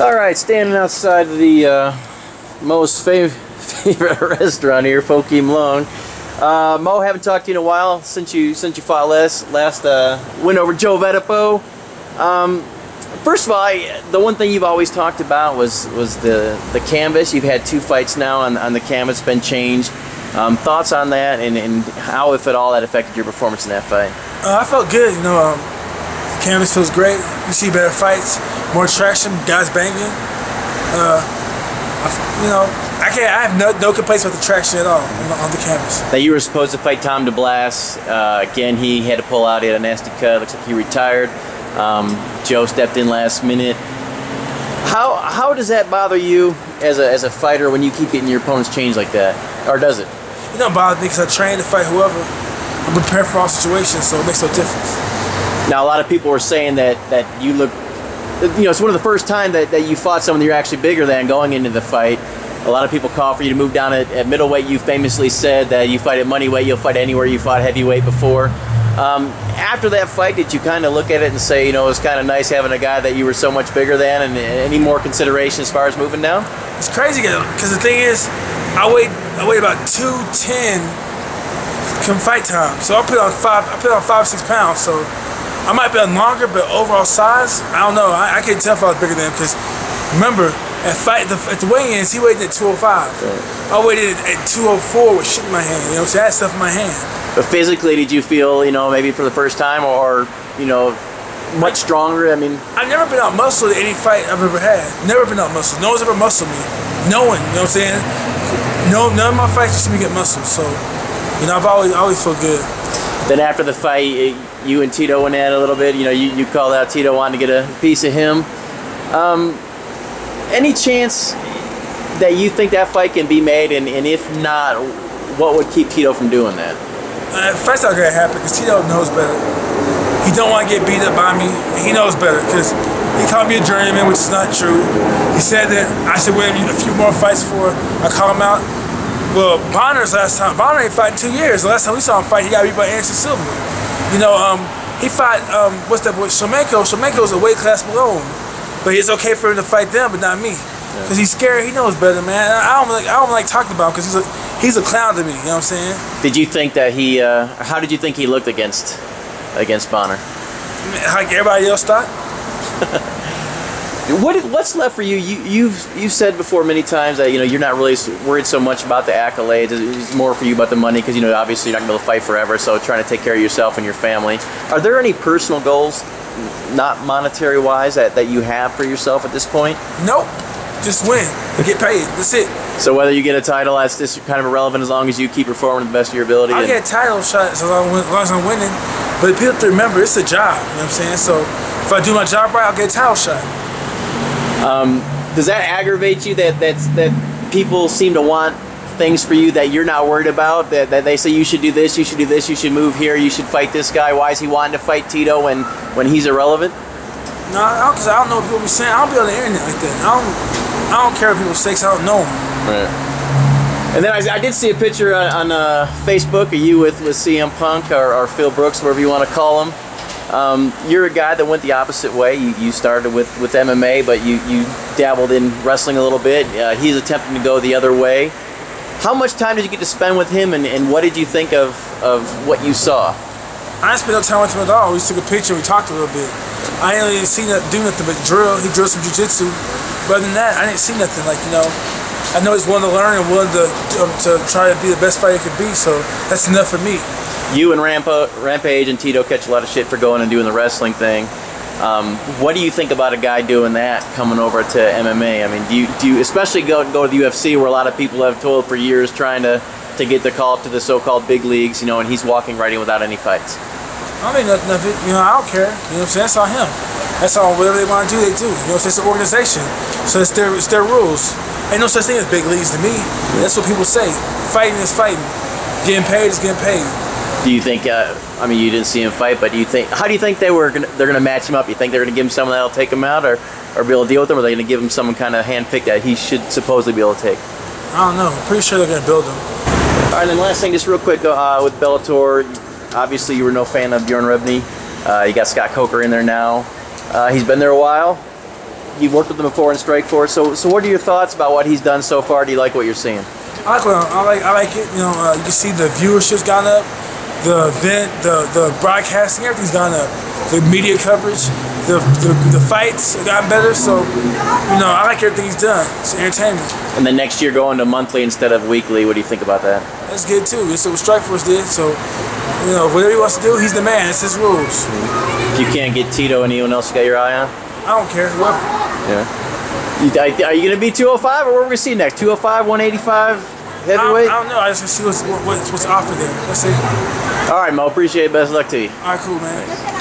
All right, standing outside the most favorite restaurant here, Pho Kim Long. Mo, haven't talked to you in a while since you fought last win over Joe Vetipo. First of all, the one thing you've always talked about was the canvas. You've had 2 fights now on the canvas, been changed. Thoughts on that, and how, if at all, that affected your performance in that fight? I felt good. You know, canvas feels great. You see better fights, more traction, guys banging. You know, I have no complaints with the traction at all on the canvas. Now, you were supposed to fight Tom DeBlas. Again, he had to pull out. He had a nasty cut. Looks like he retired. Joe stepped in last minute. How does that bother you as a fighter when you keep getting your opponents changed like that, or does it? It don't bother me because I train to fight whoever. I'm prepared for all situations, so it makes no difference. Now, a lot of people were saying that you look, you know, it's one of the first time that you fought someone that you're actually bigger than going into the fight. A lot of people call for you to move down at middleweight. You famously said that you fight at moneyweight, you'll fight anywhere you fought heavyweight before. After that fight, did you kind of look at it and say, you know, it was kind of nice having a guy that you were so much bigger than, and any more consideration as far as moving down? It's crazy because the thing is, I weigh about 210 come fight time, so I put on 5-6 pounds. So I might be on longer, but overall size, I don't know. I can't tell if I was bigger than him because remember at the weigh-ins he weighed at 205. Right. I weighed at 204 with shit in my hand. You know, so I had stuff in my hand. But physically, did you feel, you know, maybe for the first time, or you know, much stronger? I mean, I've never been out muscled in any fight I've ever had. Never been out muscled. No one's ever muscled me. No one. You know what I'm saying? No, none of my fights just me get muscled. So, you know, I've always felt good. Then after the fight, you and Tito went at it a little bit. You know, you called out Tito wanting to get a piece of him. Any chance that you think that fight can be made, and if not, what would keep Tito from doing that? First, not gonna happen because Tito knows better. He don't want to get beat up by me. He knows better because he called me a journeyman, which is not true. He said that I should win a few more fights before I call him out. Well, Bonner's last time. Bonner ain't fought in 2 years. The last time we saw him fight, he got beat by Anderson Silva. You know, he fought what's that boy? Shlemenko. Shlemenko's a weight class below him, but it's okay for him to fight them, but not me. Because he's scared. He knows better, man. I don't like talking about him because he's a clown to me. You know what I'm saying? Did you think that he? How did you think he looked against Bonner? Like everybody else thought. What's left for you? You've said before many times that, you know, you're not really worried so much about the accolades. It's more for you about the money because, you know, obviously you're not going to be able to fight forever. So trying to take care of yourself and your family. Are there any personal goals, not monetary wise, that you have for yourself at this point? Nope. Just win. Get paid. That's it. So whether you get a title, that's just kind of irrelevant as long as you keep performing to the best of your ability. I'll get a title shot as long as I'm winning. But people have to remember, it's a job. You know what I'm saying? So if I do my job right, I'll get a title shot. Does that aggravate you that people seem to want things for you that you're not worried about? That they say you should do this, you should do this, you should move here, you should fight this guy. Why is he wanting to fight Tito when he's irrelevant? No, because I don't know what people be saying. I don't be on the internet like that. I don't care what people say because I don't know them. Right. And then I did see a picture on Facebook of you with CM Punk or Phil Brooks, whatever you want to call him. You're a guy that went the opposite way. You started with MMA, but you dabbled in wrestling a little bit. He's attempting to go the other way. How much time did you get to spend with him, and what did you think of what you saw? I didn't spend no time with him at all. We just took a picture, we talked a little bit. I didn't really see do nothing but drill. He drilled some jiu-jitsu. But other than that, I didn't see nothing. Like, you know, I know he's willing to learn and willing to try to be the best fighter he could be, so that's enough for me. You and Rampage and Tito catch a lot of shit for going and doing the wrestling thing. What do you think about a guy doing that coming over to MMA? I mean, do you especially go to the UFC, where a lot of people have toiled for years trying to get the call up to the so-called big leagues, you know, and he's walking right in without any fights? I don't think nothing of it. You know, I don't care. You know what I'm saying? That's all him. That's all. Whatever they want to do, they do. You know what I'm saying? It's an organization, so it's their rules. Ain't no such thing as big leagues to me. That's what people say. Fighting is fighting. Getting paid is getting paid. Do you think? I mean, you didn't see him fight, but do you think? How do you think they're gonna match him up? You think they're gonna give him someone that'll take him out, or be able to deal with him? Or are they gonna give him someone kind of handpicked that he should supposedly be able to take? I don't know. I'm pretty sure they're gonna build him. All right, and then last thing, just real quick, with Bellator. Obviously, you were no fan of Bjorn Rebney. You got Scott Coker in there now. He's been there a while. you worked with him before in Strikeforce. So what are your thoughts about what he's done so far? Do you like what you're seeing? I like it. You know, you can see the viewership's gone up, the event, the broadcasting, everything's gone up. The media coverage, the fights have gotten better. So, you know, I like everything he's done. It's entertainment. And then next year going to monthly instead of weekly. What do you think about that? That's good too. It's what Strikeforce did. So, you know, whatever he wants to do, he's the man. It's his rules. If you can't get Tito, anyone else you got your eye on? I don't care. Whoever. Yeah. Are you going to be 205 or what are we going to see next? 205, 185, heavyweight? I don't know. I just see what's offered there. That's it. All right, Mo. Appreciate it. Best of luck to you. All right, cool, man.